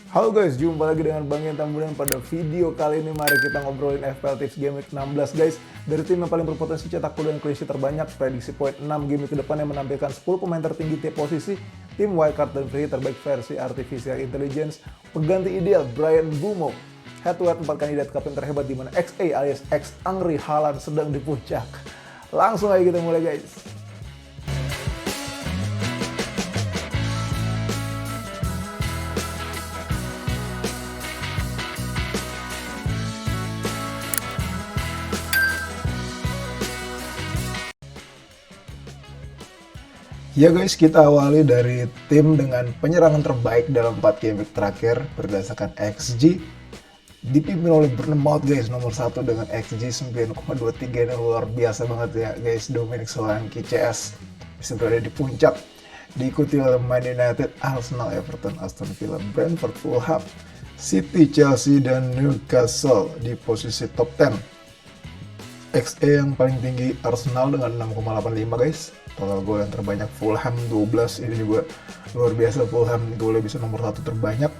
Halo guys, jumpa lagi dengan Bang Yen Tambunan. Pada video kali ini mari kita ngobrolin FPL Tips Game Week 16 guys. Dari tim yang paling berpotensi cetak gol dan clean sheet terbanyak, prediksi poin 6 game week ke depan yang menampilkan 10 pemain tertinggi tiap posisi, tim wildcard dan free terbaik versi Artificial Intelligence, pengganti ideal Brian Bumo, head to head 4 kandidat kapten terhebat di mana XA alias X Angry Haaland sedang di puncak. Langsung aja kita mulai guys. Ya guys, kita awali dari tim dengan penyerangan terbaik dalam 4 game week terakhir berdasarkan XG. Dipimpin oleh Bournemouth guys, nomor 1 dengan XG 9,23 dan luar biasa banget ya guys. Dominic Solanke CS bisa berada di puncak. Diikuti oleh Man United, Arsenal, Everton, Aston Villa, Brentford, Fulham, City, Chelsea, dan Newcastle di posisi top 10. XA yang paling tinggi Arsenal dengan 6,85 guys. Total gol yang terbanyak Fulham 12, ini juga luar biasa. Fulham golnya bisa nomor 1 terbanyak.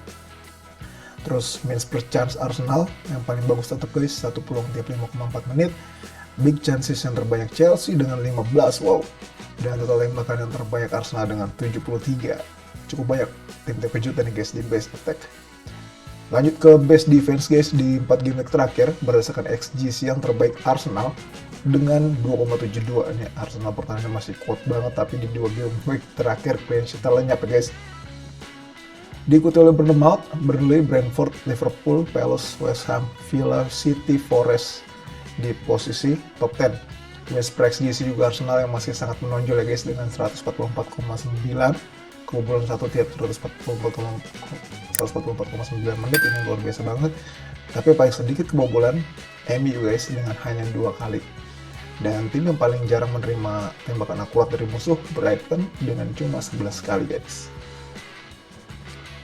Terus minutes per chance Arsenal yang paling bagus tetap guys, 1 peluang tiap 5,4 menit. Big chances yang terbanyak Chelsea dengan 15, wow. Dan total tembakan yang terbanyak Arsenal dengan 73. Cukup banyak tim kejutan nih guys di base attack. Lanjut ke best defense guys, di 4 game terakhir berdasarkan XG yang terbaik Arsenal dengan 2,72. Ini Arsenal pertahanan masih kuat banget, tapi di 2 game week terakhir clean sheet lenyap ya guys. Diikuti oleh Bournemouth, Burnley, Brentford, Liverpool, Palace, West Ham, Villa, City, Forest di posisi top 10. Minutes per XG juga Arsenal yang masih sangat menonjol ya guys dengan 144,9, kebobolan 1 tiap 144,9 menit, ini luar biasa banget. Tapi paling sedikit kebobolan MU guys dengan hanya 2 kali. Dan tim yang paling jarang menerima tembakan akurat dari musuh, Brighton, dengan cuma 11 kali guys.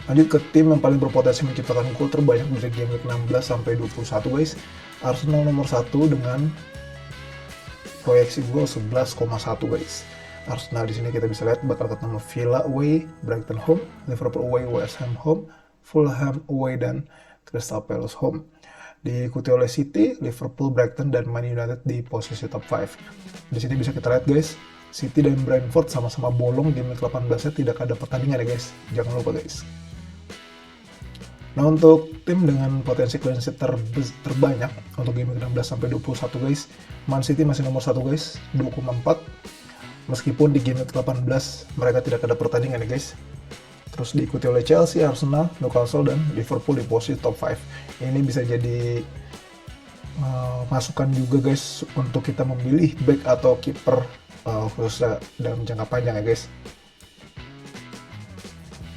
Lanjut ke tim yang paling berpotensi menciptakan gol terbanyak dari game week 16 sampai 21 guys. Arsenal nomor 1 dengan proyeksi gol 11,1 guys. Arsenal di sini kita bisa lihat bakal ketemu Villa away, Brighton home, Liverpool away, West Ham home, Fulham away, dan Crystal Palace home. Diikuti oleh City, Liverpool, Brighton, dan Man United di posisi top 5. Di sini bisa kita lihat guys, City dan Brentford sama-sama bolong game week 18-nya, tidak ada pertandingan ya guys. Jangan lupa guys. Nah, untuk tim dengan potensi clean sheet terbanyak untuk game week 16 sampai 21 guys, Man City masih nomor 1 guys, 2,4. Meskipun di game week 18 mereka tidak ada pertandingan ya guys. Terus diikuti oleh Chelsea, Arsenal, Newcastle, dan Liverpool di posisi top 5. Ini bisa jadi masukan juga guys untuk kita memilih back atau kiper khususnya dalam jangka panjang ya guys.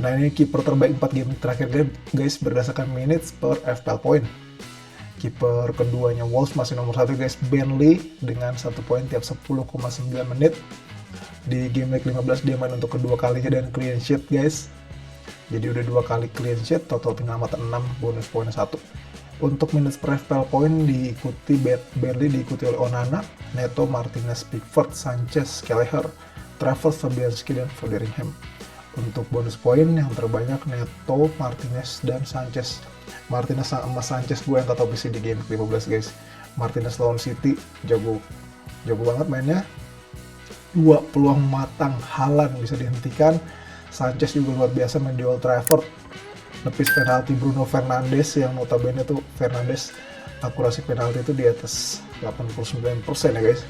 Nah, ini kiper terbaik 4 game terakhir guys berdasarkan minutes per FPL point. Kiper keduanya Wolves masih nomor 1 guys, Burnley dengan 1 poin tiap 10,9 menit. Di game week 15 dia main untuk kedua kalinya dan clean sheet guys. Jadi udah 2 kali clean sheet, total penyelamatan 6, bonus poin 1. Untuk minutes per FPL point diikuti Burnley diikuti oleh Onana, Neto, Martinez, Pickford, Sanchez, Kelleher, Travers, Fabianski, dan Foderingham. Untuk bonus poin yang terbanyak Neto, Martinez, dan Sanchez. Martinez sama Sanchez gue yang tetap bisa di game 15 guys. Martinez lawan City jago banget mainnya. 2 peluang matang Haaland bisa dihentikan. Sanchez juga luar biasa main di Old Trafford, nepis penalti Bruno Fernandes yang notabene tuh Fernandes akurasi penalti itu di atas 89% ya guys.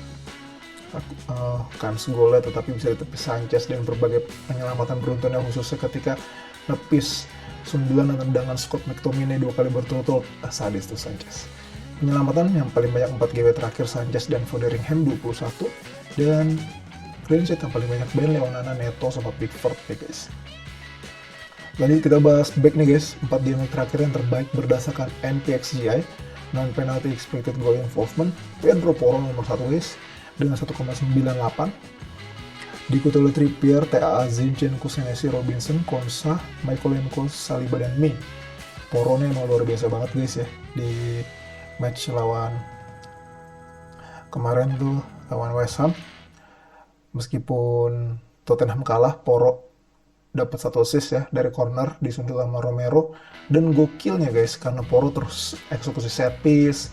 Kans golnya tetapi bisa ditepis Sanchez, dan berbagai penyelamatan beruntunnya khususnya ketika nepis sundulan dan tendangan Scott McTominay 2 kali berturut-turut. Sadis tuh Sanchez. Penyelamatan yang paling banyak 4 game terakhir Sanchez dan Foderingham 21, dan clean sheet yang paling banyak Burnley, Onana, Neto, sama Pickford ya guys. Lanjut kita bahas back nih guys, 4 game terakhir yang terbaik berdasarkan NPXGI, non penalty expected goal involvement. Pedro Porro nomor 1 guys dengan 1,98. Diikuti oleh Trippier, TAA, Zinchenko, Senesi, Robinson, Konsa, Michaelenko, Saliba, dan Ming. Porro nya emang luar biasa banget guys ya di match lawan kemarin tuh lawan West Ham. Meskipun Tottenham kalah, Porro dapat 1 assist ya dari corner disuntik sama Romero, dan gokilnya guys karena Porro terus eksekusi set piece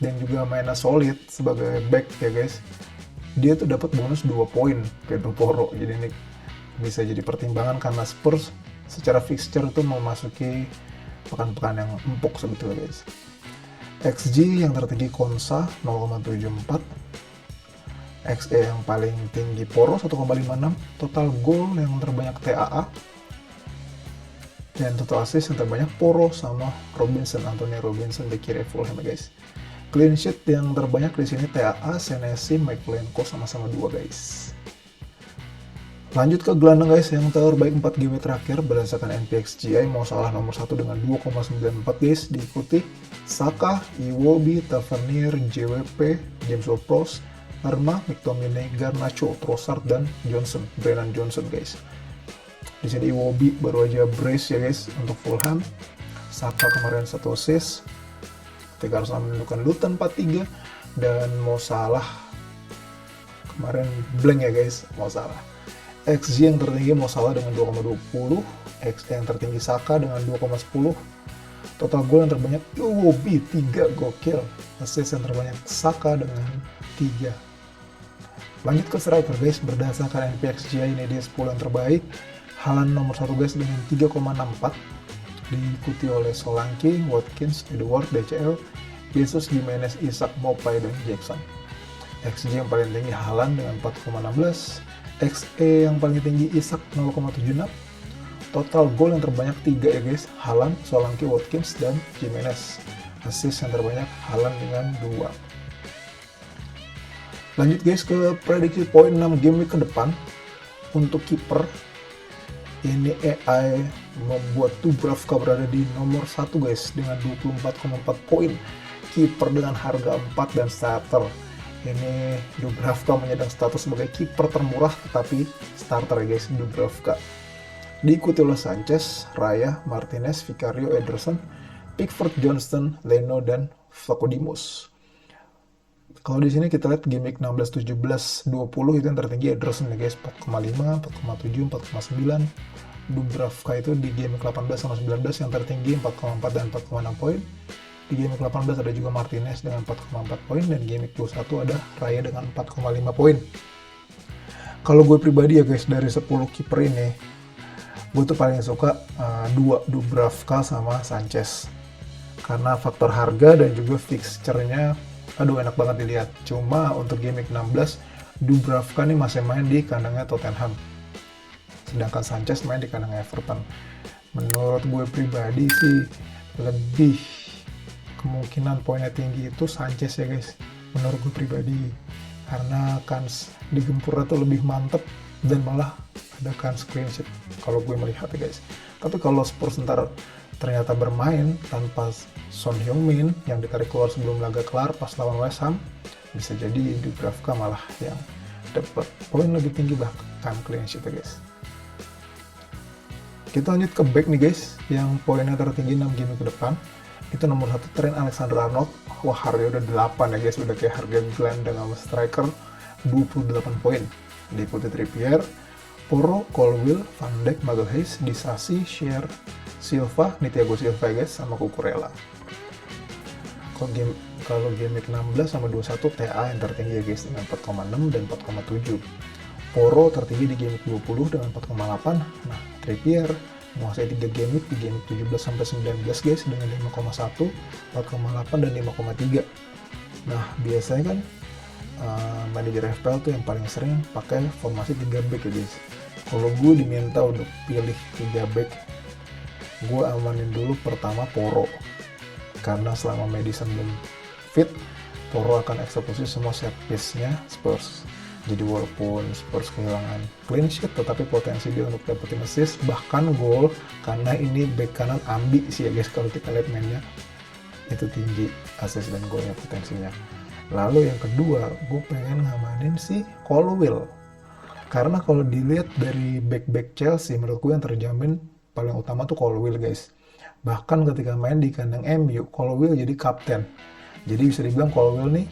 dan juga mainnya solid sebagai back ya guys, dia tuh dapat bonus 2 poin Pedro Porro. Jadi ini bisa jadi pertimbangan karena Spurs secara fixture tuh memasuki pekan-pekan yang empuk sebetulnya guys. XG yang tertinggi Konsa 0,74, XE yang paling tinggi Porro 1,56, total goal yang terbanyak TAA, dan total assist yang terbanyak Porro sama Robinson, Anthony Robinson di kiri Fulham guys. Clean sheet yang terbanyak di sini TAA, Senesi, Michaelenko sama-sama 2 guys. Lanjut ke gelandang guys, yang terbaik 4 game terakhir berdasarkan NPXGI, Mo Salah nomor 1 dengan 2,94 guys, diikuti Saka, Iwobi, Tavernier, JWP, James Ward-Prowse, Lerma, McTominay, Garnacho, Trossard, dan Brennan Johnson guys. Di sini Iwobi baru aja brace ya guys untuk Fulham. Saka kemarin 1 assist ketika harus menentukan Luton 4-3, dan Mo Salah kemarin blank ya guys, Mo Salah. XG yang tertinggi Mo Salah dengan 2,20, XG yang tertinggi Saka dengan 2,10, total gol yang terbanyak Iwobi 3, gokil. Assist yang terbanyak Saka dengan 3. Lanjut ke striker guys, berdasarkan NPXGI ini dia 10 yang terbaik. Haaland nomor 1 guys dengan 3,64, diikuti oleh Solanke, Watkins, Edward, DCL, Jesus, Gimenez, Isak, Mopai, dan Jackson. XG yang paling tinggi Haaland dengan 4,16, XE yang paling tinggi Isak 0,76, total gol yang terbanyak 3 ya guys, Haaland, Solanke, Watkins, dan Gimenez. Assist yang terbanyak Haaland dengan 2. Lanjut guys ke prediksi poin 6 game week ke depan. Untuk kiper, ini AI membuat Dubravka berada di nomor 1 guys dengan 24,4 poin. Kiper dengan harga 4 dan starter. Ini Dubravka menyandang status sebagai kiper termurah tetapi starter ya guys, Dubravka. Diikuti oleh Sanchez, Raya, Martinez, Vicario, Ederson, Pickford, Johnston, Leno, dan Vlachodimos. Kalau di sini kita lihat game week 16, 17, 20 itu yang tertinggi Ederson ya guys, 4,5, 4,7, 4,9. Dubravka itu di game week 18 sama 19 yang tertinggi 4,4 dan 4,6 poin. Di game week 18 ada juga Martinez dengan 4,4 poin, dan game week 21 ada Raya dengan 4,5 poin. Kalau gue pribadi ya guys, dari 10 kiper ini, gue tuh paling suka 2, Dubravka sama Sanchez. Karena faktor harga dan juga fixture-nya, aduh enak banget dilihat. Cuma untuk game week 16, Dubravka nih masih main di kandangnya Tottenham. Sedangkan Sanchez main di kandangnya Everton. Menurut gue pribadi sih, lebih kemungkinan poinnya tinggi itu Sanchez ya guys, menurut gue pribadi, karena kans di Gempura tuh lebih mantep dan malah ada kans clean sheet kalau gue melihat ya guys. Tapi kalau Spurs ntar ternyata bermain tanpa Son Heung-min yang ditarik keluar sebelum laga kelar pas lawan West Ham, bisa jadi Dubravka malah yang dapat poin lebih tinggi bahkan clean sheet ya guys. Kita lanjut ke back nih guys, yang poinnya tertinggi 6 game ke depan. Itu nomor 1 Trent Alexander-Arnold. Wah, harga udah 8 ya guys, udah kayak harga gelandang sama striker, 28 poin. Diikuti Trippier, Porro, Colwill, Van Dijk, Magalhaes, Disasi, Shearer, Silva, Thiago Silva guys, sama Cucurella. Kalau game week 16 sama 21 TA yang tertinggi ya guys dengan 4,6 dan 4,7. Porro tertinggi di game week 20 dengan 4,8. Nah, Trippier menguasai 3 game week di game 17 sampai 19 guys dengan 5,1, 4,8 dan 5,3. Nah, biasanya kan manajer FPL tuh yang paling sering pakai formasi 3 back ya guys. Kalau gue diminta untuk pilih 3 back, gue amanin dulu pertama Porro. Karena selama Maddison belum fit, Porro akan eksekusi semua set piece-nya Spurs. Jadi walaupun Spurs kehilangan clean sheet, tetapi potensi dia untuk dapetin assist, bahkan gol, karena ini back kanan ambi sih ya guys, kalau kita lihat mainnya itu tinggi assist dan golnya potensinya. Lalu yang kedua, gue pengen ngamanin si Colwill. Karena kalau dilihat dari back-back Chelsea, menurut gue yang terjamin paling utama tuh Colwill guys. Bahkan ketika main di kandang MU, Colwill jadi kapten. Jadi bisa dibilang Colwill nih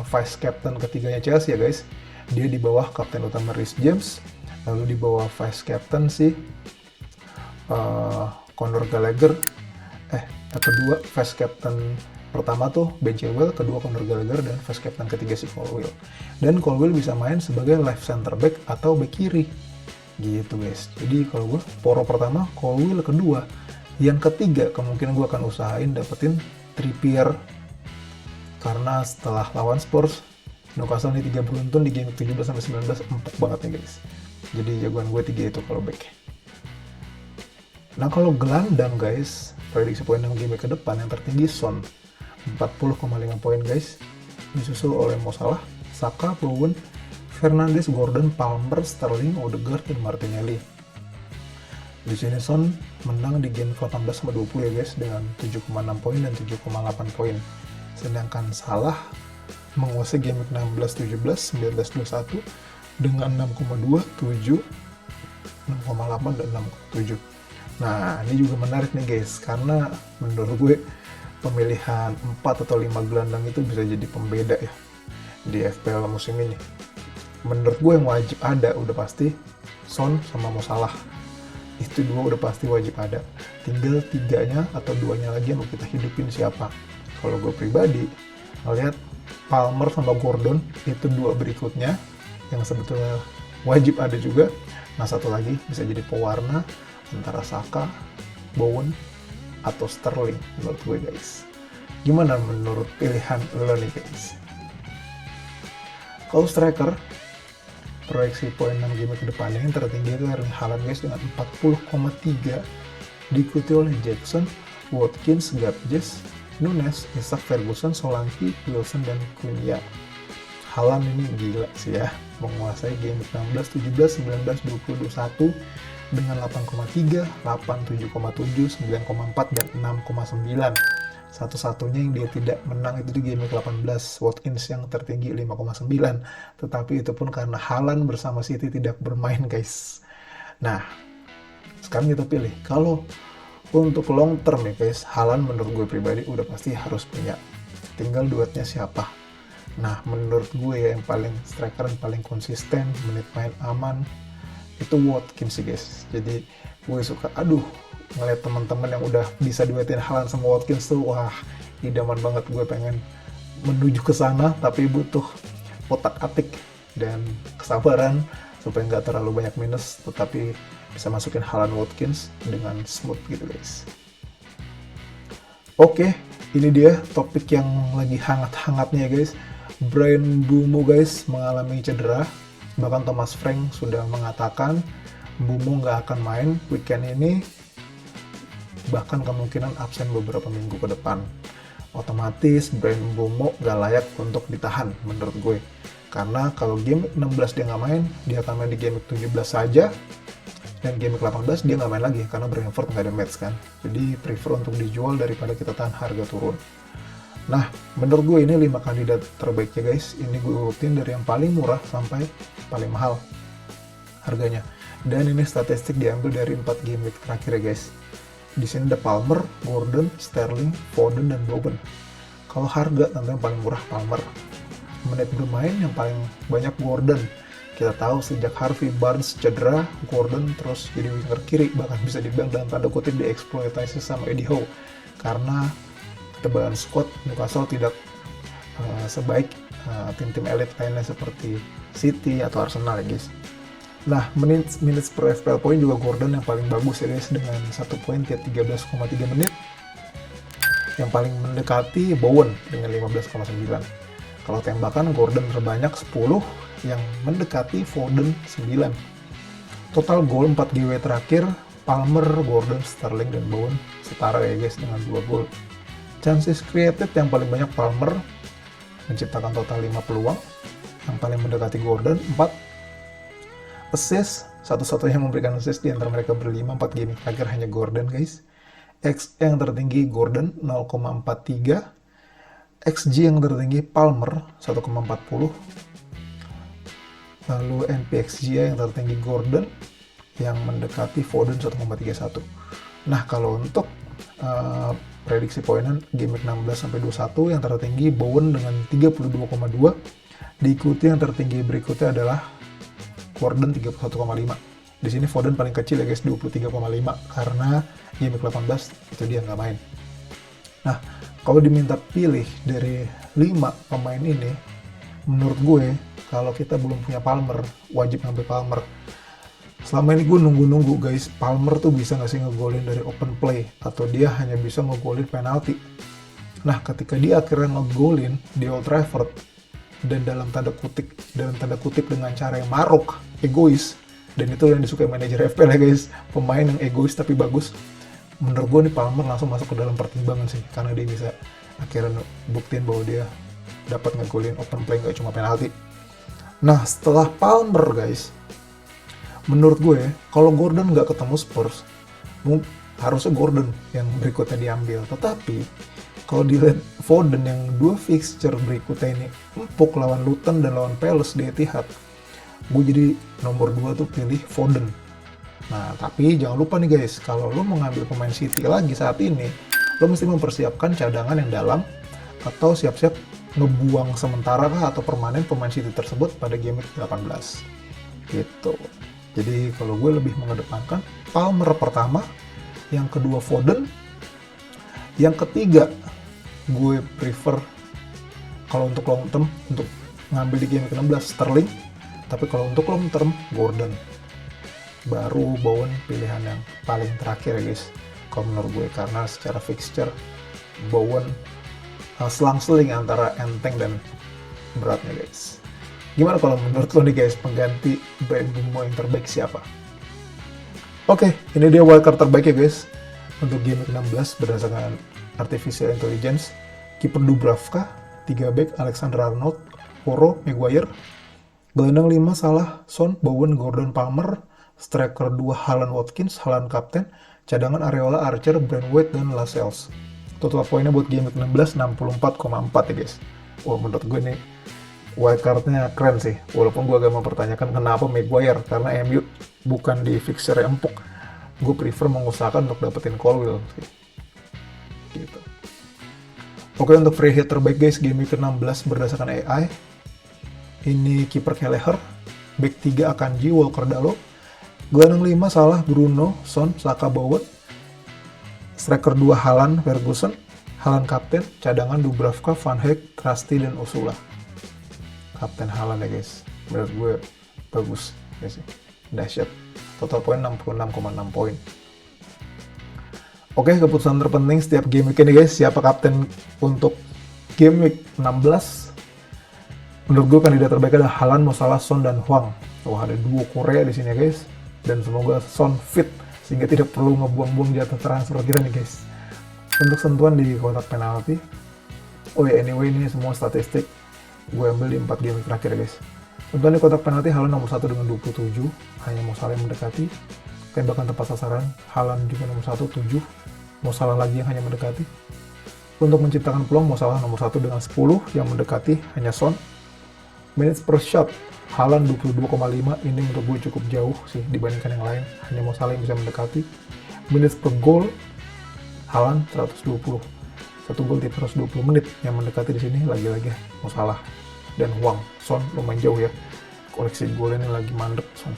vice captain ketiganya Chelsea ya guys. Dia di bawah kapten utama Reece James, Lalu di bawah vice captain sih Conor Gallagher. Kedua vice captain pertama tuh Ben Chilwell, kedua Conor Gallagher, dan vice captain ketiga si Colwill. Dan Colwill bisa main sebagai left center back atau back kiri gitu guys. Jadi kalau gue poro pertama Colwill, kedua, yang ketiga kemungkinan gue akan usahain dapetin Trippier, karena setelah lawan Spurs Newcastle ini 3 beruntun di game 17-19 empuk banget nih guys. Jadi jagoan gue 3 itu kalau back. Nah kalau gelandang guys, prediksi poin 6 game ke depan yang tertinggi Son 40,5 poin guys, disusul oleh Mo Salah, Saka, Bowen, Fernandes, Gordon, Palmer, Sterling, Odegaard, dan Martinelli. Di sini Son menang di game ke-18 sama 20 ya guys dengan 7,6 poin dan 7,8 poin. Sedangkan Salah menguasai game ke-16, 17, 19, 21 dengan 6,2, 7, 6,8 dan 6,7. Nah, ini juga menarik nih guys, karena menurut gue pemilihan 4 atau 5 gelandang itu bisa jadi pembeda ya di FPL musim ini. Menurut gue yang wajib ada udah pasti Son sama Mo Salah. Itu dua udah pasti wajib ada. Tinggal 3-nya atau 2-nya lagi yang mau kita hidupin siapa. Kalau gue pribadi ngelihat Palmer sama Gordon itu 2 berikutnya yang sebetulnya wajib ada juga. Nah, satu lagi bisa jadi pewarna antara Saka, Bowen, atau Sterling menurut gue guys. Gimana menurut pilihan lo nih guys? Kalau striker, proyeksi poin 6 game ke depannya yang tertinggi itu Erling Haaland guys dengan 40,3, diikuti oleh Jackson, Watkins, Gakpo, Nunes, Isak, Ferguson, Solanke, Wilson, dan Cunha. Haaland ini gila sih ya, menguasai game 16, 17, 19, 20, 21 dengan 8,3, 8, 7,7, 9,4, dan 6,9. Satu-satunya yang dia tidak menang itu di game ke-18, Watkins yang tertinggi 5,9. Tetapi itu pun karena Haaland bersama City tidak bermain guys. Nah, sekarang kita pilih. Kalau untuk long term ya guys, Haaland menurut gue pribadi udah pasti harus punya. Tinggal duetnya siapa. Nah, menurut gue ya yang paling striker yang paling konsisten, menit main aman, itu Watkins sih guys. Jadi gue suka, ngeliat teman-teman yang udah bisa duetin Haaland sama Watkins tuh, wah idaman banget. Gue pengen menuju ke sana, tapi butuh otak-atik dan kesabaran supaya nggak terlalu banyak minus, tetapi bisa masukin Haaland Watkins dengan smooth gitu guys. Oke, ini dia topik yang lagi hangat-hangatnya guys. Bryan Mbeumo guys mengalami cedera. Bahkan Thomas Frank sudah mengatakan Mbeumo nggak akan main weekend ini, bahkan kemungkinan absen beberapa minggu ke depan. Otomatis Bryan Mbeumo nggak layak untuk ditahan menurut gue. Karena kalau game 16 dia nggak main, dia akan main di game 17 saja. Dan game 18 dia nggak main lagi, karena Brentford nggak ada match kan. Jadi prefer untuk dijual daripada kita tahan harga turun. Nah, menurut gue ini 5 kandidat terbaiknya guys. Ini gue urutin dari yang paling murah sampai paling mahal harganya. Dan ini statistik diambil dari 4 game week terakhir ya guys. Di sini ada Palmer, Gordon, Sterling, Foden, dan Bowen. Kalau harga tentu yang paling murah Palmer. Menit bermain yang paling banyak Gordon. Kita tahu sejak Harvey Barnes cedera, Gordon terus jadi winger kiri, bahkan bisa dibilang dalam tanda kutip dieksploitasi sama Eddie Howe. Karena ketebalan squad Newcastle tidak sebaik tim-tim elit lainnya seperti City atau Arsenal ya guys. Nah, minutes per FPL point juga Gordon yang paling bagus ya guys, dengan 1 poin tiap 13,3 menit. Yang paling mendekati Bowen dengan 15,9. Kalau tembakan Gordon terbanyak 10, yang mendekati Foden 9. Total gol 4 GW terakhir Palmer, Gordon, Sterling, dan Bowen setara ya guys dengan 2 gol. Chances created yang paling banyak Palmer menciptakan total 5 peluang, yang paling mendekati Gordon 4. Assist, satu-satunya yang memberikan assist di antara mereka berlima 4 game terakhir hanya Gordon guys. XG yang tertinggi Gordon 0,43. XG yang tertinggi Palmer 1,40. Lalu NPXG yang tertinggi Gordon yang mendekati Foden 1,31. Nah, kalau untuk prediksi poinan game 16 sampai 21 yang tertinggi Bowen dengan 32,2. Diikuti yang tertinggi berikutnya adalah Foden 31,5. Di sini Foden paling kecil ya guys, 23,5, karena game 18 itu dia nggak main. Nah, kalau diminta pilih dari 5 pemain ini, menurut gue kalau kita belum punya Palmer, wajib ngambil Palmer. Selama ini gue nunggu-nunggu guys, Palmer tuh bisa nggak sih ngegolin dari open play, atau dia hanya bisa ngegolin penalti. Nah, ketika dia akhirnya ngegolin di Old Trafford, dan dalam tanda kutip dengan cara yang maruk, egois, dan itu yang disukai manajer FPL ya guys, pemain yang egois tapi bagus. Menurut gue nih Palmer langsung masuk ke dalam pertimbangan sih, karena dia bisa akhirnya buktiin bahwa dia dapat ngegolin open play, nggak cuma penalti. Nah, setelah Palmer guys, menurut gue kalau Gordon nggak ketemu Spurs, harusnya Gordon yang berikutnya diambil. Tetapi kalau dilihat Foden yang 2 fixture berikutnya ini empuk lawan Luton dan lawan Palace di Etihad, gue jadi nomor 2 tuh pilih Foden. Nah, tapi jangan lupa nih guys, kalau lo mau ngambil pemain City lagi saat ini, lo mesti mempersiapkan cadangan yang dalam, atau siap-siap ngebuang sementara kah atau permanen pemain City tersebut pada game 18 gitu. Jadi kalau gue lebih mengedepankan Palmer pertama, yang kedua Foden, yang ketiga gue prefer kalau untuk long term, untuk ngambil di game ke-16 Sterling, tapi kalau untuk long term Gordon. Baru Bowen pilihan yang paling terakhir ya guys, kalau menurut gue, karena secara fixture Bowen selang-seling antara enteng dan beratnya guys. Gimana kalau menurut lo nih guys, pengganti Bryan Mbeumo yang terbaik siapa? Oke, ini dia wildcard terbaik ya guys untuk game 16 berdasarkan Artificial Intelligence. Kiper Dubravka, 3 back Alexander-Arnold, Porro, Maguire, gelandang 5 Salah, Son, Bowen, Gordon, Palmer, striker 2 Haaland, Watkins, Haaland kapten, cadangan Areola, Archer, Brandwaite, dan Lascelles. Total poinnya buat game 16 64,4 ya guys. Wah, menurut gue nih wildcard-nya keren sih, walaupun gue agak mempertanyakan kenapa Maguire, karena MU bukan di fixture yang empuk. Gue prefer mengusahakan untuk dapetin Colwill sih. Gitu. Oke, untuk free hit terbaik guys game week 16 berdasarkan AI, ini kiper Kelleher, back 3 Akanji, Walker Dalot, gelandang 5 Salah, Bruno, Son, Saka, Bowen, striker 2 Haaland, Ferguson, Haaland kapten, cadangan Dubravka, Van Dijk, Krusty, dan Ursula. Kapten Haaland ya guys, menurut gue bagus ya sih, dahsyat. Total poin 66,6 poin. Oke, keputusan terpenting setiap game week ini guys, siapa kapten untuk game week 16? Menurut gue kandidat terbaik adalah Haaland, Mo Salah, Son, dan Hwang. Wah, ada duo Korea di sini ya guys, dan semoga Son fit sehingga tidak perlu ngebuang-buang jatah transfer kita nih guys. Untuk sentuhan di kotak penalti, oh ya anyway ini semua statistik gue ambil di 4 game terakhir guys. Sentuhan di kotak penalti, Haaland nomor 1 dengan 27, hanya Mo Salah yang mendekati. Tembakan tepat sasaran, Haaland juga nomor 1, 7, Mo Salah lagi yang hanya mendekati. Untuk menciptakan peluang, Mo Salah nomor 1 dengan 10, yang mendekati hanya Son. Minutes per shot, Haaland 22,5, ini menurut gue cukup jauh sih dibandingkan yang lain, hanya Mo Salah yang bisa mendekati. Minutes per goal, Haaland 120, 1 gol tiap 120 menit, yang mendekati di sini lagi-lagi Mo Salah dan Hwang. Son lumayan jauh ya, koleksi golnya lagi mandek Son.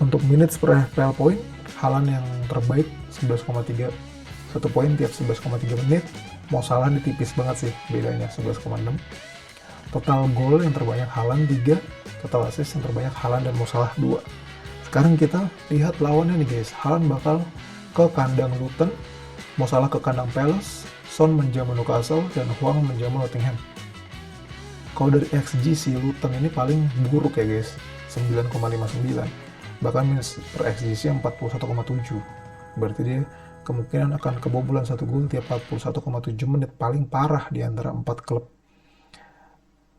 Untuk minutes per FPL point, Haaland yang terbaik 11,3, 1 poin tiap 11,3 menit. Mo Salah ini tipis banget sih bedanya, 11,6. Total gol yang terbanyak Haaland 3, total assist yang terbanyak Haaland dan Mo Salah 2. Sekarang kita lihat lawannya nih guys, Haaland bakal ke kandang Luton, Mo Salah ke kandang Palace, Son menjamu Newcastle, dan Hwang menjamu Nottingham. Kalau dari XG si Luton ini paling buruk ya guys, 9,59. Bahkan minus per XG 41,7. Berarti dia kemungkinan akan kebobolan 1 gol tiap 41,7 menit, paling parah di antara 4 klub.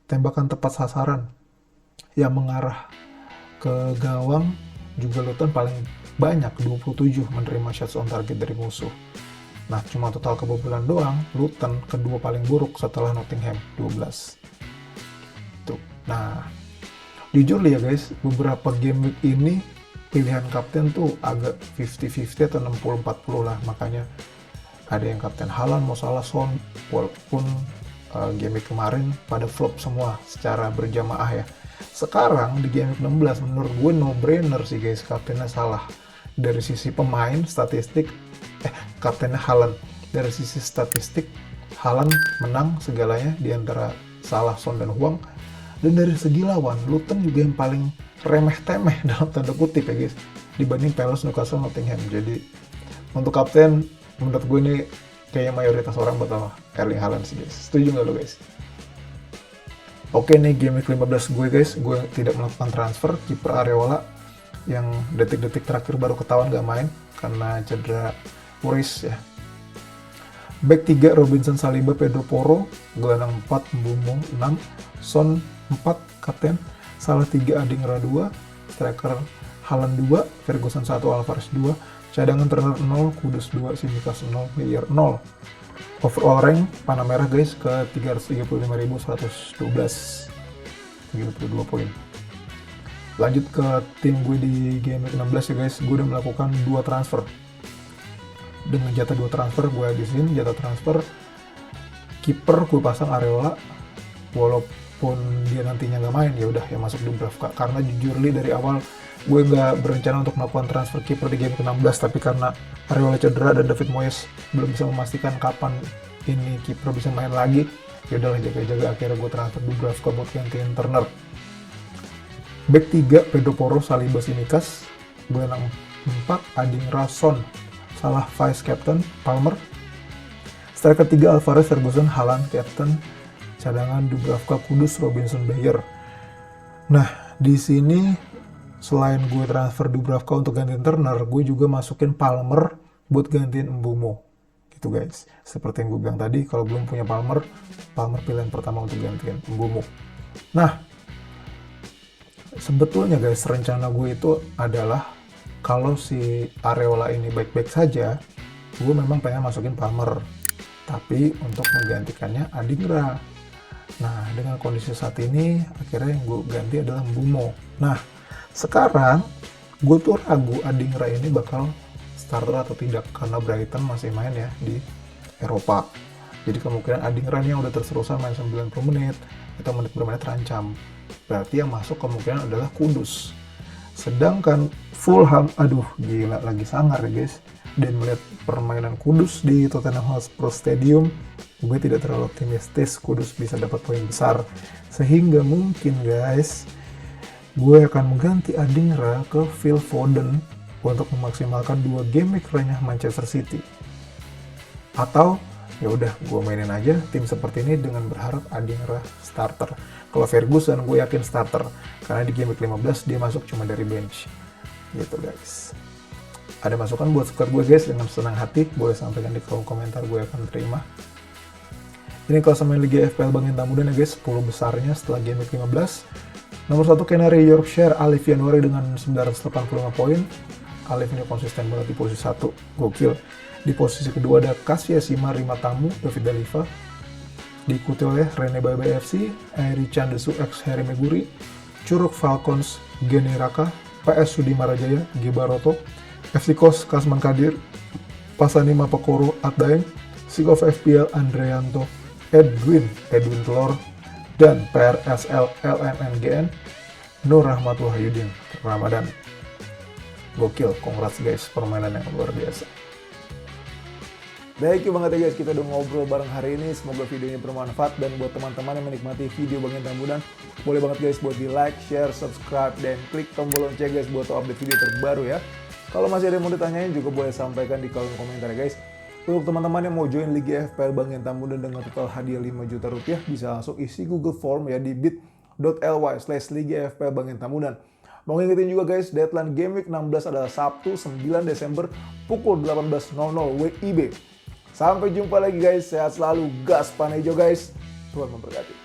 Tembakan tepat sasaran yang mengarah ke gawang juga Luton paling banyak, 27 menerima shots on target dari musuh. Nah, cuma total kebobolan doang, Luton kedua paling buruk setelah Nottingham, 12. Tuh. Nah, jujur ya guys, beberapa game week ini pilihan kapten tuh agak 50-50 atau 60-40 lah, makanya ada yang kapten Haaland, Mo Salah, Son, walaupun game week kemarin pada flop semua secara berjamaah ya. Sekarang di game week 16 menurut gue no brainer sih guys, kaptennya Salah. Dari sisi pemain statistik kaptennya Haaland. Dari sisi statistik Haaland menang segalanya di antara Salah, Son dan Huang. Dan dari segi lawan, Luton juga yang paling remeh-temeh dalam tanda kutip ya guys, dibanding Palace, Newcastle, Nottingham. Jadi untuk kapten menurut gue ini kayaknya mayoritas orang bakal Erling Haaland sih guys. Setuju nggak lo guys? Oke nih game week 15 gue guys, gue tidak melakukan transfer. Kiper Areola yang detik-detik terakhir baru ketahuan gak main karena cedera Uris ya. Back 3 Robinson, Saliba, Pedro Porro. Gelandang 4 Mbeumo 6, Son 4 kapten, Salah 3, Adingra 2, striker Haaland 2, Ferguson 1, Alvarez 2, cadangan Turner 0, Kudus 2, Tsimikas 0, Meyer 0. Overall rank panah merah guys ke 335.112, 32 poin. Lanjut ke tim gue di game 16 ya guys, gue udah melakukan 2 transfer. Dengan jatah 2 transfer gue habisin jatah transfer. Kiper gue pasang Areola, walaupun dia nantinya nggak main ya udah ya masuk Dubravka, karena jujur li dari awal gue nggak berencana untuk melakukan transfer kiper di game ke-16, tapi karena Areola cedera dan David Moyes belum bisa memastikan kapan ini kiper bisa main lagi, ya udahlah jaga-jaga akhirnya gue transfer Dubravka buat gantiin Turner. Back 3 Pedro Porro, Saliba, Tsimikas. Gelandang 4 Adingra, Son, Salah vice captain, Palmer. Striker 3 Alvarez, Ferguson, Haaland captain. Cadangan Dubravka, Kudus, Robinson, Bayer. Nah, di sini selain gue transfer Dubravka untuk gantiin Turner, gue juga masukin Palmer buat gantiin Mbeumo. Gitu guys. Seperti yang gue bilang tadi, kalau belum punya Palmer pilihan pertama untuk gantiin Mbeumo. Nah, sebetulnya guys, rencana gue itu adalah kalau si Areola ini baik-baik saja, gue memang pengen masukin Palmer. Tapi untuk menggantikannya Adingra. Nah, dengan kondisi saat ini, akhirnya yang gue ganti adalah Mbeumo. Nah, sekarang gue tuh ragu Adingra ini bakal starter atau tidak, karena Brighton masih main ya di Eropa. Jadi kemungkinan Adingra ini yang udah terus-terusan main 90 menit, atau menit bermain terancam. Berarti yang masuk kemungkinan adalah Kudus. Sedangkan Fulham, aduh gila lagi sangar ya guys. Dan melihat permainan Kudus di Tottenham Hotspur Stadium, gue tidak terlalu optimistis Kudus bisa dapat poin besar. Sehingga mungkin guys, gue akan mengganti Adingra ke Phil Foden untuk memaksimalkan 2 game week renyah Manchester City. Atau ya udah gue mainin aja tim seperti ini dengan berharap Adingra starter. Kalau Ferguson gue yakin starter, karena di game week 15 dia masuk cuma dari bench. Gitu guys. Ada masukan buat squad gue guys, dengan senang hati boleh sampaikan di kolom komentar, gue akan terima. Ini klasemen Liga FPL Bang Entah Muda ya guys, 10 besarnya setelah game week 15. Nomor 1 Canary Yorkshire, Alif Januari dengan 985 poin. Alif ini konsisten banget di posisi 1, gokil. Di posisi kedua ada Cassiasima, Rima Tamu, David Daliva. Diikuti oleh Rene Bebe FC, Eri Chandesu X Harry Meguri, Curug Falcons, Geni Raka, PS Sudi Marajaya, Gibaroto, FC Kos Kasman Kadir, Pasani Mapakoro Atdaeng, Sigov FPL Andreanto, Edwin Telor, dan PRSL LMNGN Nur Rahmat Wahyudin Ramadan. Gokil, congrats guys, permainan yang luar biasa. Thank you banget ya guys, kita udah ngobrol bareng hari ini. Semoga videonya bermanfaat, dan buat teman-teman yang menikmati video Bang Entah Muda, boleh banget guys buat di like, share, subscribe, dan klik tombol lonceng guys buat update video terbaru ya. Kalau masih ada yang mau ditanyain juga boleh sampaikan di kolom komentar ya guys. Untuk teman-teman yang mau join Liga FPL Bang Entah Muda dengan total hadiah 5 juta rupiah, bisa langsung isi Google Form ya di bit.ly/Liga FPL Bang Entah Muda. Mau ngingetin juga guys, deadline Game Week 16 adalah Sabtu 9 Desember pukul 18.00 WIB. Sampai jumpa lagi guys, sehat selalu, gas Panejo guys, Tuhan memberkati.